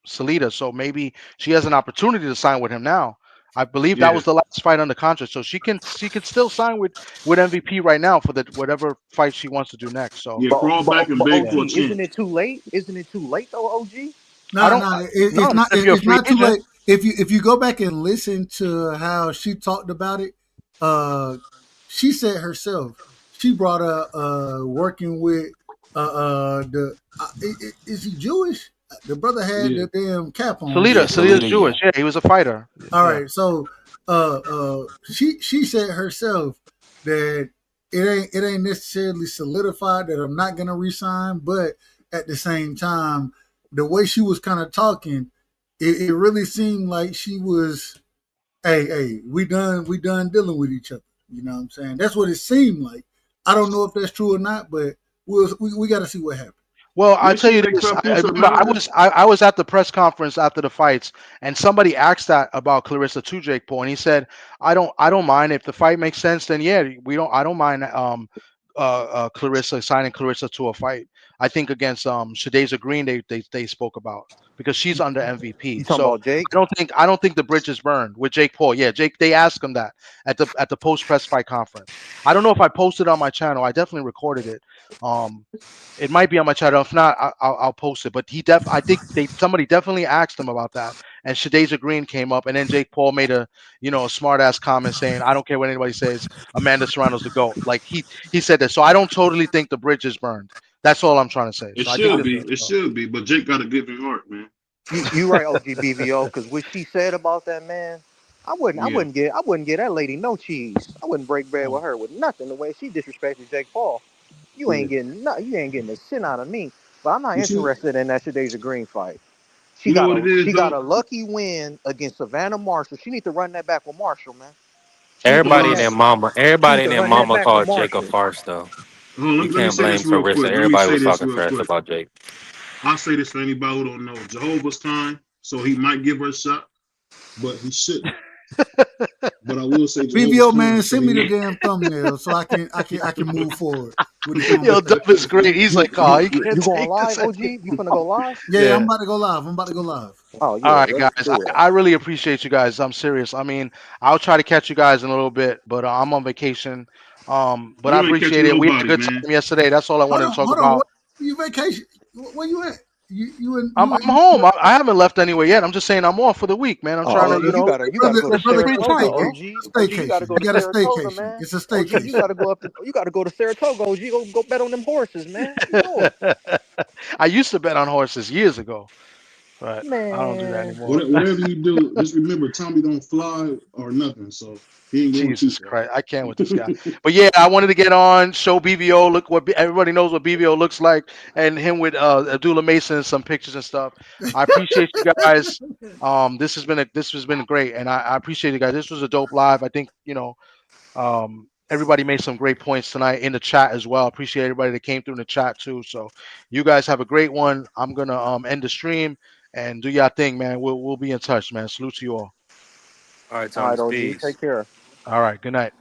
Salida. So maybe she has an opportunity to sign with him now. I believe that Yeah. was the last fight under contract. So she can still sign with MVP right now for the whatever fight she wants to do next. So Yeah, But crawl but back and but beg yeah, for a OG, isn't chance. it too late? Isn't it too late though, OG? I No, don't no, no. Not if you're a it's free not too agent. late. If you go back and listen to how she talked about it, uh, she said herself she brought up working with is he Jewish? The brother had Yeah. the damn cap on. Yeah, Salida's Salida, Jewish. yeah. Yeah, he was a fighter. All Yeah. right, so she said herself that it ain't necessarily solidified that I'm not gonna resign, but at the same time, the way she was kind of talking, it really seemed like she was, hey, we done dealing with each other. You know what I'm saying? That's what it seemed like. I don't know if that's true or not, but we got to see what happens. Well, I'll Didn't tell she you make this. I Papoose her remember I manager? was I was at the press conference after the fights, and somebody asked that about Clarissa to Jake Paul, and he said, "I don't mind if the fight makes sense. Then yeah, I don't mind Clarissa signing Clarissa to a fight. I think against Shadaza Green they spoke about because she's under You MVP. talking So about Jake? I don't think the bridge is burned with Jake Paul. Yeah, Jake. They asked him that at the post press fight conference. I don't know if I posted it on my channel. I definitely recorded it. Um, it might be on my channel. If not, I'll post it. But I think somebody definitely asked him about that. And Shadaza Green came up, and then Jake Paul made a smart ass comment saying, "I don't care what anybody says. Amanda Serrano's the GOAT." Like he said that. So I don't totally think the bridge is burned. That's all I'm trying to say. It So I think should there's be. It should be. But Jake got a giving heart, man. You right, OGBVO, because what she said about that man, I wouldn't I Yeah. wouldn't get I wouldn't get that lady no cheese. I wouldn't break bread with her with nothing. The way she disrespected Jake Paul, you Yeah. ain't getting you ain't getting the shit out of me. But I'm not You see, interested in that Shadasia Green fight. you know what it is She got though? a lucky win against Savannah Marshall. She need to run that back with Marshall, man. She need to run Everybody Nah, and that. their mama, She everybody need and to their run that mama back with called Jake a Marshall. farce, though. hold on, You let me can't say blame this real Clarissa. quick. Let me Everybody say was this talking real trash quick. about Jake. I'll say this for anybody who don't know. Jehovah's time, so he might give her a shot, but he shouldn't. But I will say Jehovah's BVO man, time, so send he me the might. damn thumbnail so I can move forward with the Yo, conversation. Dub is great. He's like, oh, he You can't going take live, this. OG? You finna go live? Yeah, I'm Yeah. about to go live. Oh All yeah, right, let's guys. do it. I really appreciate you guys. I'm serious. I mean, I'll try to catch you guys in a little bit, but I'm on vacation. But I You ain't appreciate catching it. We had a nobody, good man. time yesterday. That's all I wanted to talk Hold on. about. Where you vacation? Where you at? You in? I'm home. I haven't left anywhere yet. I'm just saying I'm off for the week, man. I'm Oh, trying no, to, you you know, gotta brother, go to get some brother, free it's a Saratoga, time, staycation. man. OG. It's a OG, you gotta staycation. go You to got a Saratoga, staycation. man. It's a OG, you staycation. gotta go up to you gotta go to Saratoga, OG. Go bet on them horses, man. What you doing? I used to bet on horses years ago, but I don't do that Man. anymore. Whatever you do, just remember Tommy don't fly or nothing, so he ain't going too Jesus far. Christ, I can't with this guy. But yeah, I wanted to get on, show BVO. Look what everybody knows what BVO looks like, and him with Abdullah Mason and some pictures and stuff. I appreciate you guys. This has been great, and I appreciate you guys. This was a dope live. I think everybody made some great points tonight in the chat as well. Appreciate everybody that came through in the chat too. So you guys have a great one. I'm gonna end the stream and do your thing, man. We'll be in touch, man. Salute to you all. All right, All right, Thomas. OG, Peace. take care. All right, good night.